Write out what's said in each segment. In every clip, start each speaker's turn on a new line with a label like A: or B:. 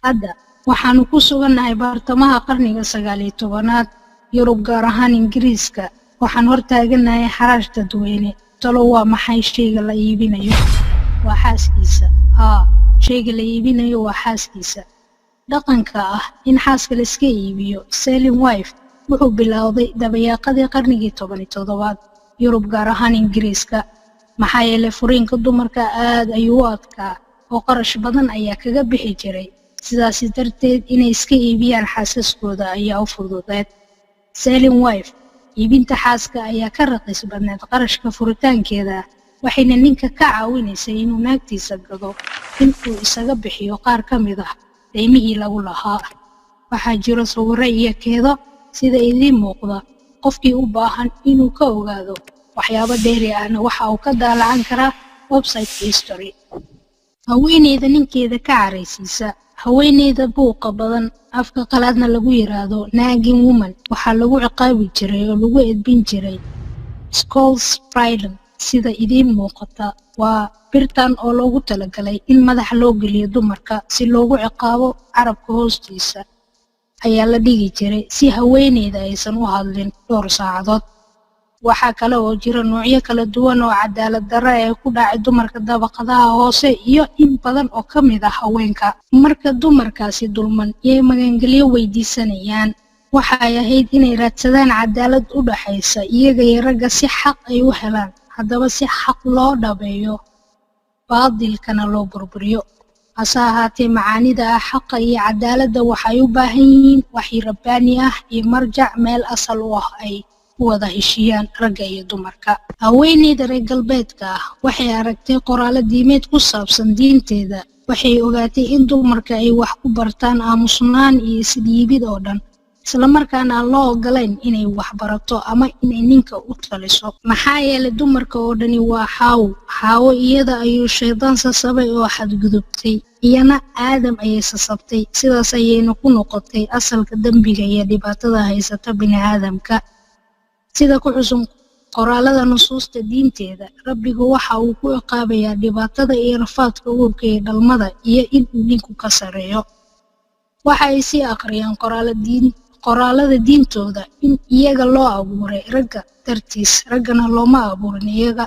A: hadda waxaanu ku sugannahay baartamaha qarniga 19aad Yurub gaar ahaan Ingiriiska waxaan hortaaganahay xaraash dadweyne talo waa maxay shayga la iibinayo waa xaaskiisa shayga la iibinayo waa xaaskiisa dhaqanka ah in xaaska la iska iibiyo selling wife wuxuu bilowday dabayaaqadii qarnigii 17aad Yurub gaar ahaan Ingiriiska maxaa yeelay furiinka dumarka aad ayuu u adkaa oo qarash badan ayaa kaga bixi jiray sidaas darteed inay iska iibiyaan xaasaskooda ayaa u fududeed selling wife iibinta xaaska ayaa ka raqiis badneed qarashka furitaankeeda waxayna ninka ka caawinaysay inuu naagtiisa gado inuu isaga bixiyo qaar ka mid ah qiimihii lagu lahaa waxaa jira sawirro iyo keedo sida idiin muuqda qofkii u baahan inuu ka ogaado waxyaabo dheeri ahna waxa uu ka daalacan karaa website history haweeneyda ninkeeda ka caraysiisa haweeneyda buuqa badan afka qalaadna lagu yiraahdo nagging woman waxaa lagu ciqaabi jiray oo lagu edbin jiray skulls bridle sida idiin muuqata waa birtan oo loogu talagalay in madax loo geliyo dumarka si loogu ciqaabo carabka hoostiisa ayaa la dhigi jiray si haweeneyda aysan u hadlin dhowr saacadood waxaa kale oo jira noocyo kala duwan oo cadaalad darro ay ku dhacay dumarka dabaqadaha hoose iyo in badan oo ka mid ah haweenka marka dumarkaasi dulman iyo magangelyo weydiisanayaan waxay ahayd inay raadsadaan cadaalad u dhaxaysa iyaga iyo ragga si xaq ay u helaan haddaba si xaq loo dhabeeyo baadilkana loo burburiyo hase ahaatee macaanida ah xaqa iyo cadaaladda waxay u baahan yihiin waxyi rabbaani ah iyo marjac meel asal u ah ay wada heshiiyaan ragga iyo dumarka haweeneyda reer galbeedka ah waxay aragtay qoraallo diimeed ku saabsan diinteeda waxay ogaatay in dumarka ay wax ku bartaan aamusnaan iyo isdhiibid oo dhan isla markaana aan loo ogolayn inay wax barato ama inay ninka u taliso maxaa yeelay dumarka oo dhani waa xaawo iyada ayuu shaydaan sasabay oo xadgudubtay iyana aadam ayay sasabtay sidaas ayayna ku noqotay asalka dembiga iyo dhibaatada haysata bini'aadamka sida ku xusun qoraalada nusuusta diinteeda rabbigu waxa uu ku ciqaabayaa dhibaatada iyo rafaadka uurka iyo dhalmada iyo in uu ninku ka sareeyo waxa ay sii aqriyaan qoraalada diintooda in iyaga loo abuuray ragga dartiis raggana looma abuurin iyaga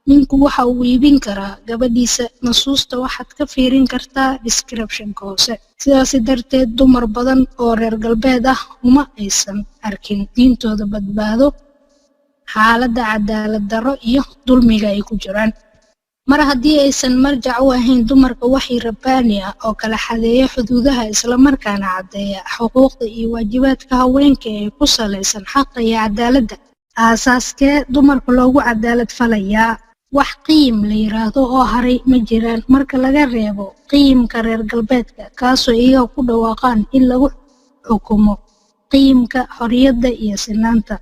A: ninku waxa uu iibin karaa gabadhiisa nusuusta waxaad ka fiirin kartaa descriptionka hoose sidaas darteed dumar badan oo reer galbeed ah uma aysan arkin diintooda badbaado xaaladda cadaalad darro iyo dulmiga ay ku jiraan mar haddii aysan marjac u ahayn dumarka waxay rabbaani ah oo kala xadeeya xuduudaha isla markaana caddeeya xuquuqda iyo waajibaadka haweenka ee ku salaysan xaqa iyo cadaaladda aasaaskee dumarka loogu cadaalad falayaa wax qiim la yiraahdo oo haray ma jiraan marka laga reebo qiimka reer galbeedka kaasoo iyaga ku dhawaaqaan in lagu xukumo qiimka xorriyadda iyo sinaanta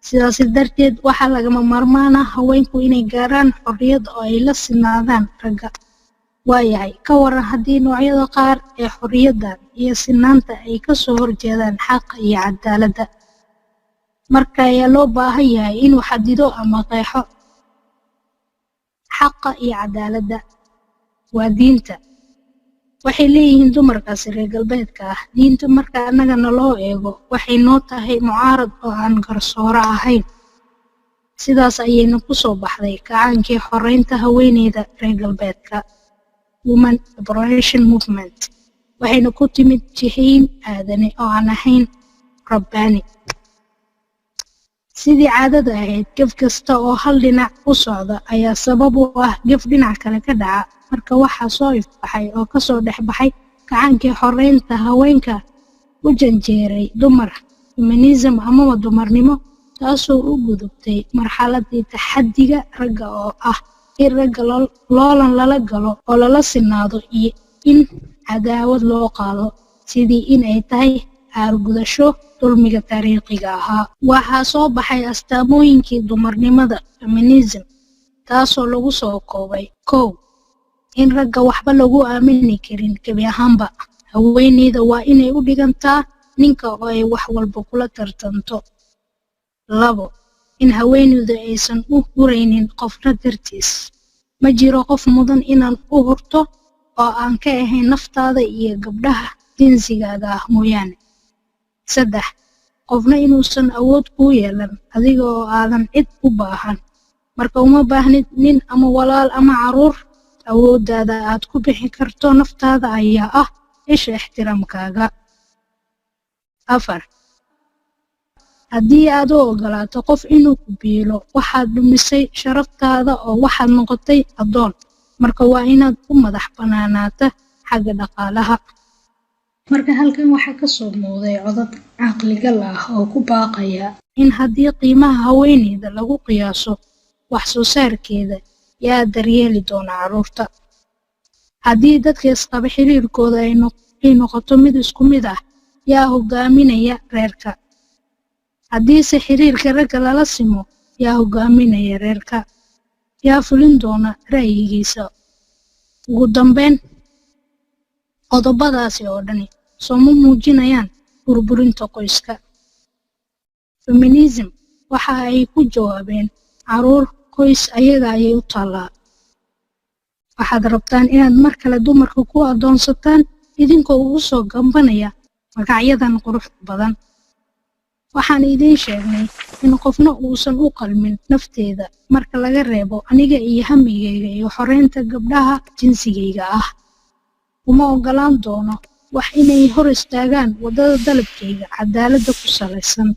A: sidaas darteed waxaa lagama maarmaan ah haweenku inay gaaraan xorriyad oo ay la sinaadaan ragga waayahay ka waran haddii noocyada qaar ee xorriyaddan iyo sinaanta ay ka soo horjeedaan xaqa iyo cadaaladda marka ayaa loo baahan yahay inuu xadido ama qeexo xaqa iyo cadaaladda waa diinta waxay leeyihiin dumarkaasi reer galbeedka ah diinta marka annagana loo eego waxay noo tahay mucaarad oo aan garsooro ahayn sidaas ayayna ku soo baxday kacaankii xoreynta haweeneyda reer galbeedka women liberation movement waxayna ku timid jihayn aadane oo aan ahayn rabbaani sidii caadada ahayd gaf kasta oo hal dhinac u socda ayaa sabab u ah gaf dhinac kale ka dhaca marka waxaa soo ifbaxay oo ka soo dhex baxay kacaankii xoreynta haweenka u janjeeray dumar feminism amaba dumarnimo taasoo u gudubtay marxaladii taxaddiga ragga oo ah in ragga loolan lala galo oo lala sinaado iyo in cadaawad loo qaado sidii in ay tahay aargudasho dulmiga taariikhiga ahaa waxaa soo baxay astaamooyinkii dumarnimada feminism taasoo lagu soo koobay in ragga waxba lagu aamini karin gebi ahaanba haweeneyda waa inay u dhigantaa ninka oo ay wax walba kula tartanto 2 in haweeneydu aysan u huraynin qofna dartiis ma jiro qof mudan inaan u hurto oo aan ka ahayn naftaada iyo gabdhaha jinsigaaga ah mooyaane. 3 qofna inuusan awood kuu yeelan adiga oo aadan cid u baahan. Marka uma baahnid nin ama walaal ama caruur. Awooddaada aad ku bixi karto naftaada ayaa ah isha ixtiraamkaaga. 4 haddii aad u ogolaato qof inuu ku biilo, waxaad dhumisay sharaftaada oo waxaad noqotay addoon. Marka waa inaad u madax bannaanaata xagga dhaqaalaha. Marka halkan waxaa ka soo muuqday codad caqligal ah oo ku baaqaya in haddii qiimaha haweeneyda lagu qiyaaso wax soo saarkeeda, yaa daryeeli doona carruurta. Haddii dadka isqaba xiriirkooda ay noqoto mid isku mid ah, yaa hogaaminaya reerka. Haddiise xiriirka ragga lala simo, yaa hogaaminaya reerka. Yaa fulin doona ra'yigiisa. Ugu dambeyn, qodobadaasi oo dhani sooma muujinayaan burburinta qoyska. Feminism waxa ay ku jawaabeen caruur qoys ayaga ayay u taallaa. Waxaad rabtaan inaad mar kale dumarka ku adoonsataan idinkoo ugu soo gambanaya magacyadan quruxda badan. Waxaan idiin sheegnay in qofna uusan u qalmin nafteeda marka laga reebo aniga iyo hamigayga iyo xoreynta gabdhaha jinsigayga ah. Uma ogolaan doono wax inay hor istaagaan waddada dalabkayga cadaaladda ku salaysan.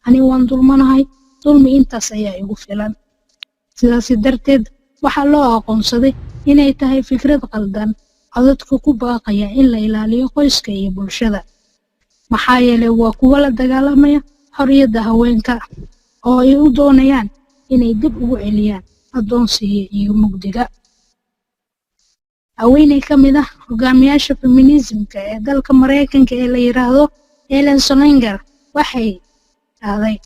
A: Ani waan dulmanahay, dulmi intaas ayaa igu filan. Sidaasi darteed waxaa loo aqoonsaday inay tahay fikrad qaldan codadka ku baaqaya in la ilaaliyo qoyska iyo bulshada. Maxaa yeelay waa kuwa la dagaalamaya xorriyadda haweenka oo ay u doonayaan inay dib ugu celiyaan addoonsiga iyo mugdiga. Haweeney ka mid ah hogaamiyaasha feminismka ee dalka Mareykanka ee la yiraahdo Ellen Solanger waxay dhahday,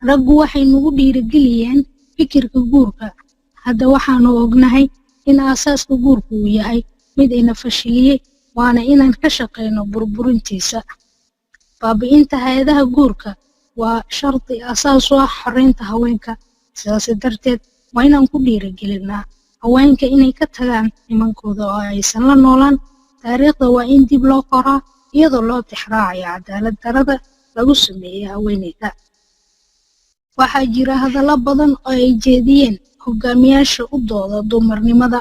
A: raggu waxay nagu dhiirigeliyeen fikirka guurka. Hadda waxaanu ognahay in aasaaska guurku uu yahay mid ina fashiliyey, waana inaan ka shaqeyno burburintiisa. Baabi'inta hay'adaha guurka waa shardi asaas u ah xoreynta haweenka. Sidaas darteed waa inaan ku dhiirigelinaa haweenka inay ka tagaan nimankooda oo aysan la noolaan. Taariikhda waa in dib loo qoraa iyadoo loo tixraacayo cadaalad darrada lagu sameeyay haweeneyda. Waxaa jira hadallo badan oo ay jeediyeen hogaamiyaasha u dooda dumarnimada.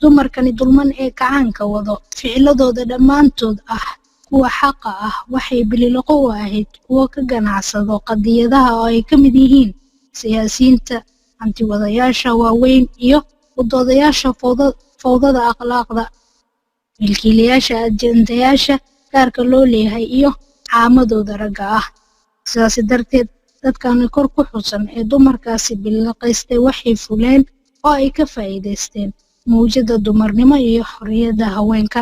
A: Dumarkani dulman ee gacanka wado ficiladooda dhammaantood ah kuwa xaqa ah waxay bililoqo u ahayd kuwa ka ganacsado qadiyadaha oo ay ka mid yihiin siyaasiyiinta, hantiwadayaasha waaweyn iyo u doodayaasha fowdada akhlaaqda, milkiilayaasha ajendayaasha gaarka loo leeyahay iyo caamadooda ragga ah. Sidaas darteed dadkan kor ku xusan ee dumarkaasi bililoqaystay waxay fuleen oo ay ka faa'iidaysteen mawjadda dumarnimo iyo xorriyadda haweenka,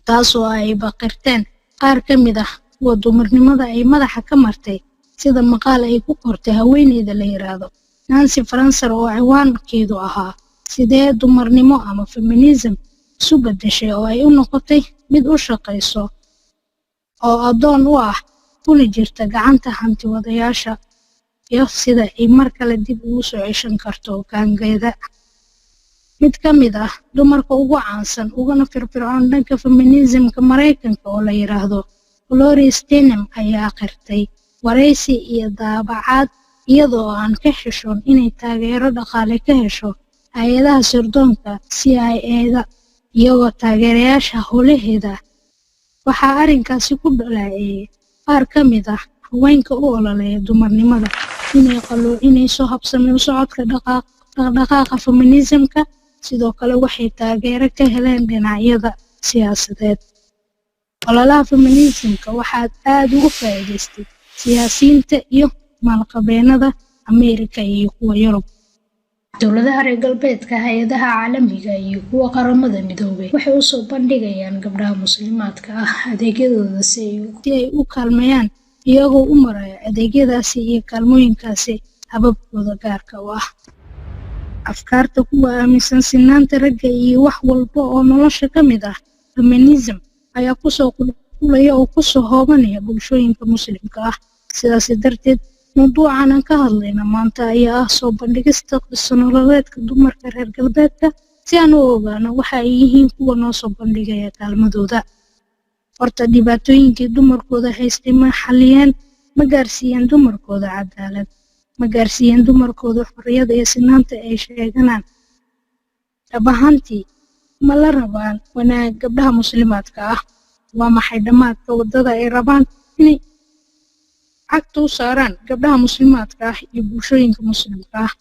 A: taasoo ay baqirteen qaar ka mid ah kuwa dumarnimada ay madaxa ka martay, sida maqaal ay ku qortay haweeneyda la yiraahdo Nancy Fraser oo ciwaankeedu ahaa sidee dumarnimo ama feminism isu beddeshay oo ay u noqotay mid u shaqayso oo addoon u ah kuna jirta gacanta hantiwadayaasha, iyo sida ay mar kale dib ugu soo ceshan karto hoggaankeeda. Mid ka mid ah dumarka ugu caansan uguna firfircoon dhanka feminismka Mareykanka oo la yiraahdo Gloria Steinem ayaa qirtay wareysi iyo daabacaad iyadoo aan ka xishoon inay taageero dhaqaale ka hesho hay'adaha sirdoonka CIA-da iyagoo taageerayaasha howlaheeda. Waxaa arrinkaasi ku dhaleeceeyay qaar ka mid ah haweenka u ololeeya dumarnimada inay qaloocinayso habsami u socodka dhaqdhaqaaqa feminismka. Sidoo kale waxay taageero ka heleen dhinacyada siyaasadeed. Ololaha feminismka waxaa aad uga faa'iidaystay siyaasiyiinta iyo maalqabeennada Ameerika iyo kuwa Yurub. Dowladaha reer galbeedka, hay'adaha caalamiga iyo kuwa qaramada midoobay waxay u soo bandhigayaan gabdhaha muslimaadka ah adeegyadooda si ay u kaalmeeyaan iyagoo u maraya adeegyadaasi iyo kaalmooyinkaasi hababkooda gaarka u ah. Afkaarta kuwa aaminsan sinaanta ragga iyo wax walba oo nolosha ka mid ah feminism ayaa ku soo qulqulaya oo ku soo hoobanaya bulshooyinka muslimka ah. Sidaas darteed mawduucan aan ka hadlayna maanta ayaa ah soo bandhigista qiso nololeedka dumarka reer galbeedka si aan u ogaano waxa ay yihiin kuwa noo soo bandhigaya kaalmadooda. Horta dhibaatooyinkii dumarkooda haystay ma xaliyeen, ma gaarsiiyeen dumarkooda cadaalad, ma gaarsiiyeen dumarkooda xorriyada iyo sinaanta ay sheeganaan. dhab ahaantii ma la rabaan wanaag gabdhaha muslimaadka ah. waa maxay dhammaadka waddada ay rabaan inay cagta u saaraan gabdhaha muslimaadka ah iyo bulshooyinka muslimka ah.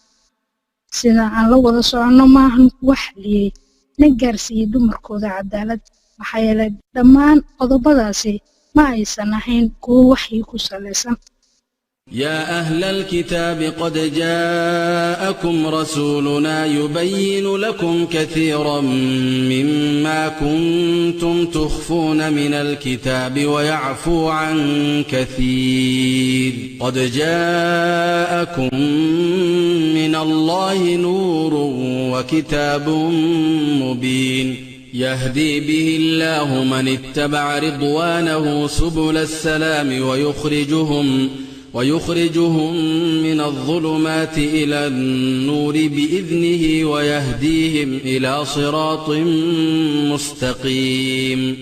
A: sida aan la wada soconno maahan kuwa xaliyey na gaarsiiyey dumarkooda cadaalad, maxaa yeelay dhammaan qodobadaasi ma aysan ahayn kuwo waxyi ku salaysan.
B: يا أهل الكتاب قد جاءكم رسولنا يبين لكم كثيرا مما كنتم تخفون من الكتاب ويعفو عن كثير قد جاءكم من الله نور وكتاب مبين يهدي به الله من اتبع رضوانه سبل السلام ويخرجهم من الظلمات إلى النور بإذنه ويهديهم إلى صراط مستقيم